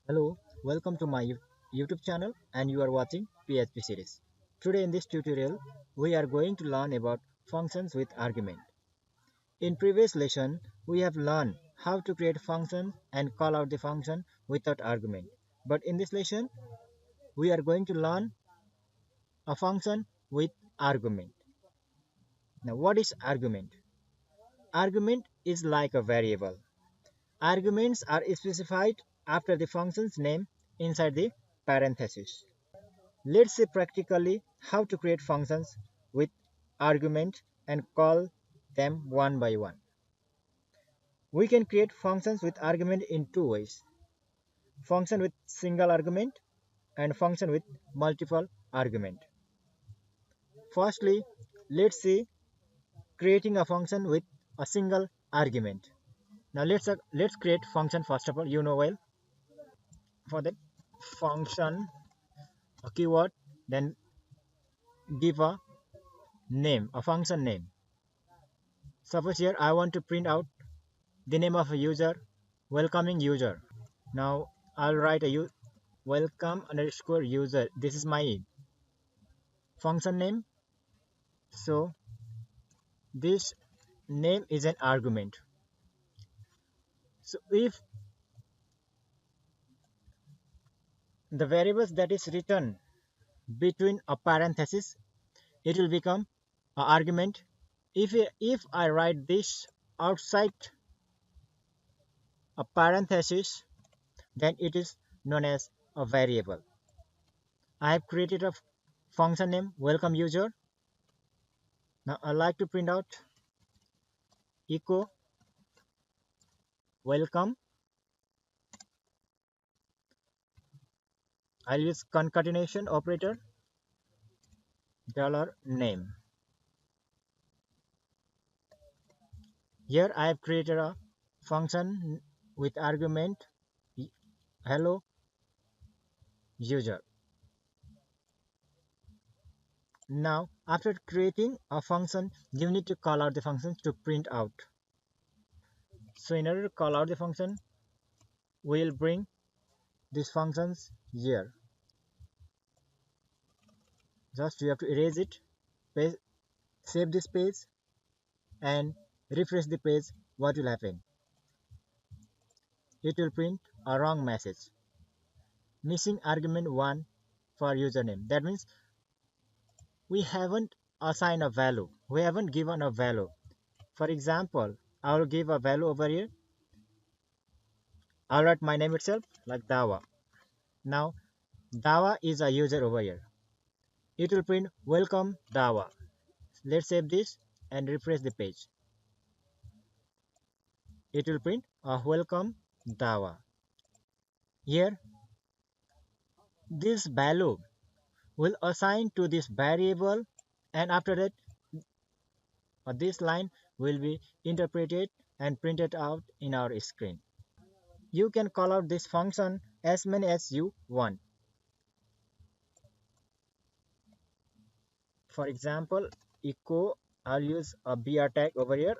Hello, welcome to my YouTube channel and you are watching PHP series. Today in this tutorial, we are going to learn about functions with argument. In previous lesson, we have learned how to create function and call out the function without argument. But in this lesson, we are going to learn a function with argument. Now what is argument? Argument is like a variable. Arguments are specified after the function's name inside the parenthesis. Let's see practically how to create functions with argument and call them one by one. We can create functions with argument in two ways. Function with single argument and function with multiple argument. Firstly, let's see creating a function with a single argument. Now let's create function first of all, you know well. For that function a keyword, then give a name, a function name. Suppose here I want to print out the name of a user, welcoming user. Now I'll write a welcome underscore user. This is my function name. So this name is an argument. So if the variables that is written between a parenthesis, it will become an argument. If I write this outside a parenthesis, then it is known as a variable. I have created a function name welcome user. Now I like to print out echo welcome. I'll use concatenation operator $name. Here I have created a function with argument hello user. Now after creating a function, you need to call out the function to print out. So in order to call out the function, we'll bring these functions here. Just you have to erase it, save this page and refresh the page. What will happen? It will print a wrong message. Missing argument 1 for username. That means we haven't assigned a value. We haven't given a value. For example, I will give a value over here. I'll write my name itself like Dawa. Now Dawa is a user over here. It will print welcome Dawa. Let's save this and refresh the page. It will print a welcome Dawa. Here this value will assign to this variable, and after that this line will be interpreted and printed out in our screen. You can call out this function as many as you want. For example, echo, I'll use a br tag over here.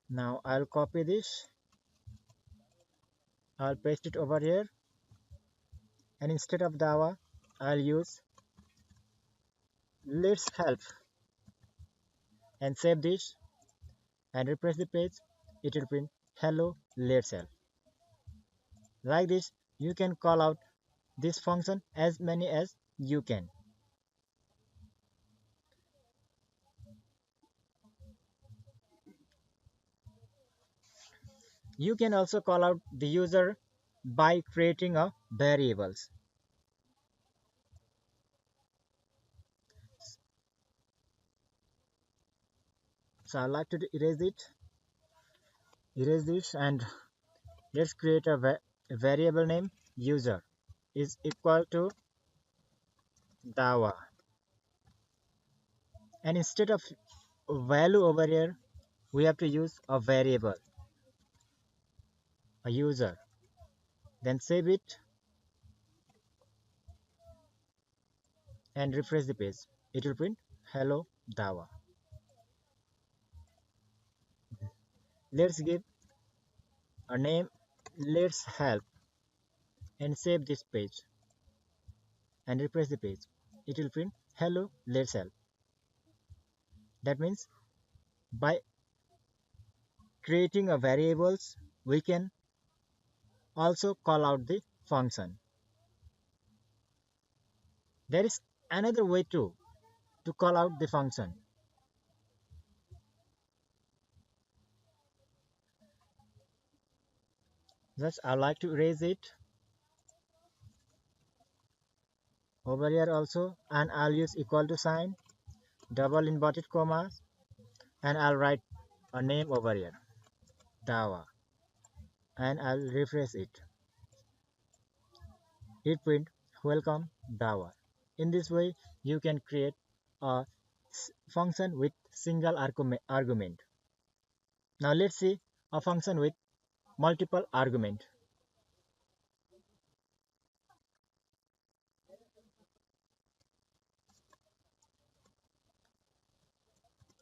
Now I'll copy this, I'll paste it over here, and instead of Java I'll use let's help and save this and refresh the page. It will print hello let's help. Like this you can call out this function as many as you can. You can also call out the user by creating a variables. So I like to erase this, and let's create a variable name user is equal to Dawa, and instead of value over here we have to use a variable, a user. Then save it and refresh the page. It will print hello Dawa. Let's give a name, let's help, and save this page and refresh the page. It will print hello, let's help. That means by creating a variables, we can also call out the function. There is another way too to call out the function. Just I like to erase it over here also, and I'll use equal to sign, double inverted commas, and I'll write a name over here, Dava, and I'll refresh it. It print welcome Dava. In this way, you can create a function with single argument. Now let's see a function with multiple argument.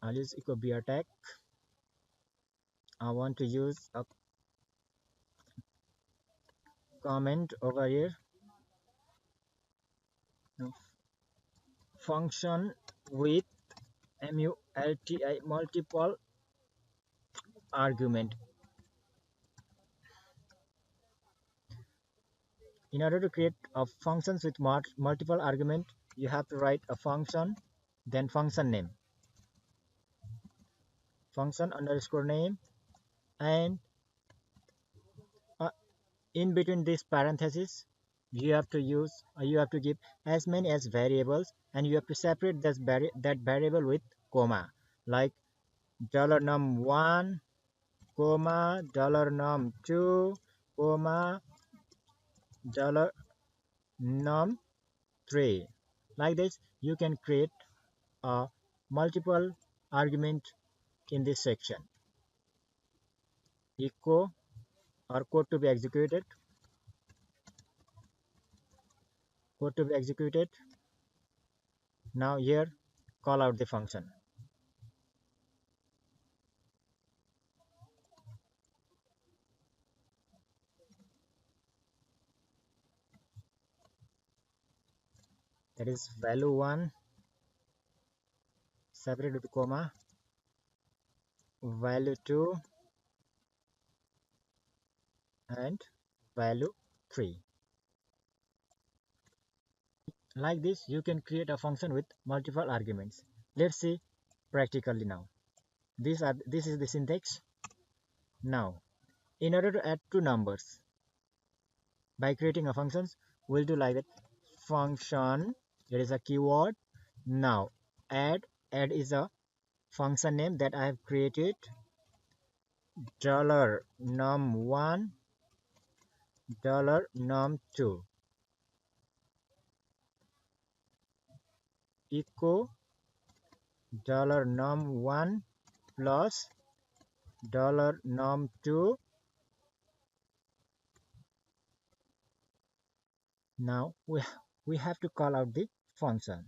I'll use echo beer tag. I want to use a comment over here. Now, function with multiple argument. In order to create a functions with multiple argument, you have to write a function, then function name, function underscore name, and uh, in between this parenthesis, you have to give as many as variables, and you have to separate that variable with comma, like $num1, comma $num2, comma $num3. Like this, you can create a multiple argument in this section. Echo or code to be executed, code to be executed. Now here, call out the function. That is value1 separated with comma, value2 and value3. Like this, you can create a function with multiple arguments. Let's see practically now. This is the syntax. Now, in order to add two numbers by creating a functions, we'll do like that. Function, it is a keyword. Now, add is a function name that I have created. $num1, $num2. Echo $num1 plus $num2. Now we have to call out the function.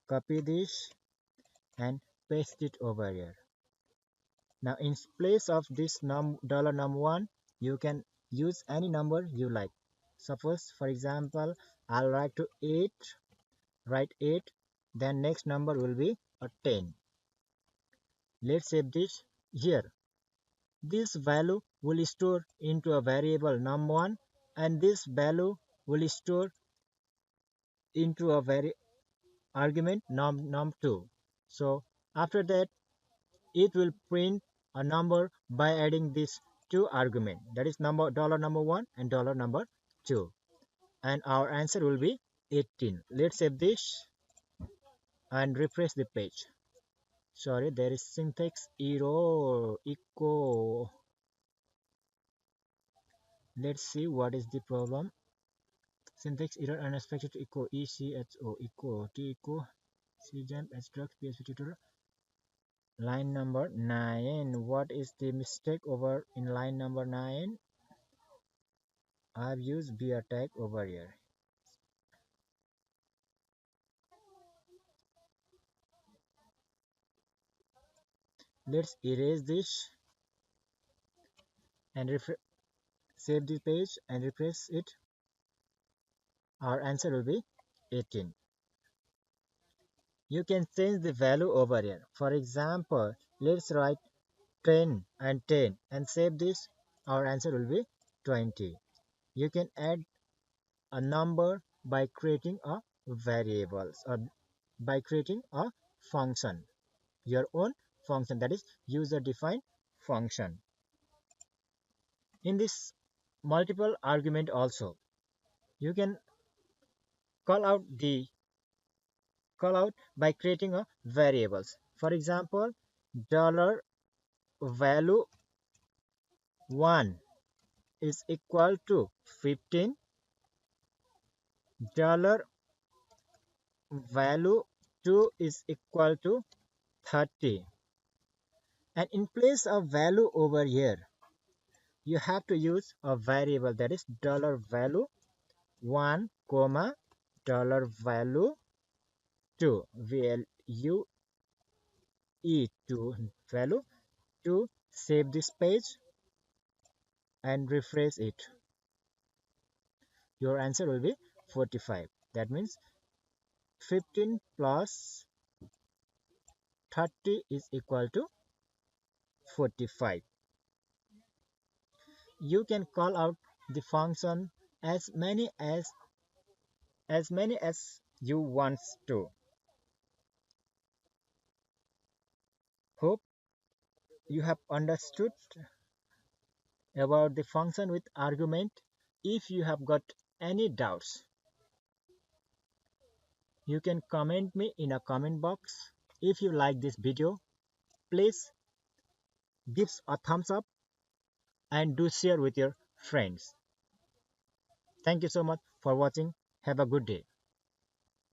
Copy this and paste it over here. Now in place of this $num1, you can use any number you like. Suppose for example, I'll write 8, then next number will be a 10. Let's save this here. This value will store into a variable num1, and this value will store into a argument num2. So after that, it will print a number by adding these two arguments, that is $1 and $2, and our answer will be 18. Let's save this and refresh the page. Sorry, there is syntax error. Echo. Let's see what is the problem. Syntax error unexpected echo echo t echo cjump extract php tutorial. Line number 9. What is the mistake over in line number 9? I've used beer tag over here. Let's erase this and save the page and refresh it, our answer will be 18. You can change the value over here. For example, let's write 10 and 10 and save this, our answer will be 20. You can add a number by creating a variables or by creating a function, your own function, that is user defined function. In this multiple argument also, you can call out the call out by creating a variables. For example, dollar value 1 is equal to 15, dollar value 2 is equal to 30, and in place of value over here you have to use a variable, that is dollar value 1 comma dollar value 2 value 2 value to save this page and refresh it. Your answer will be 45. That means 15 plus 30 is equal to 45. You can call out the function as many as you want to. Hope you have understood about the function with argument. If you have got any doubts, you can comment me in a comment box. If you like this video, please give a thumbs up and do share with your friends. Thank you so much for watching. Have a good day.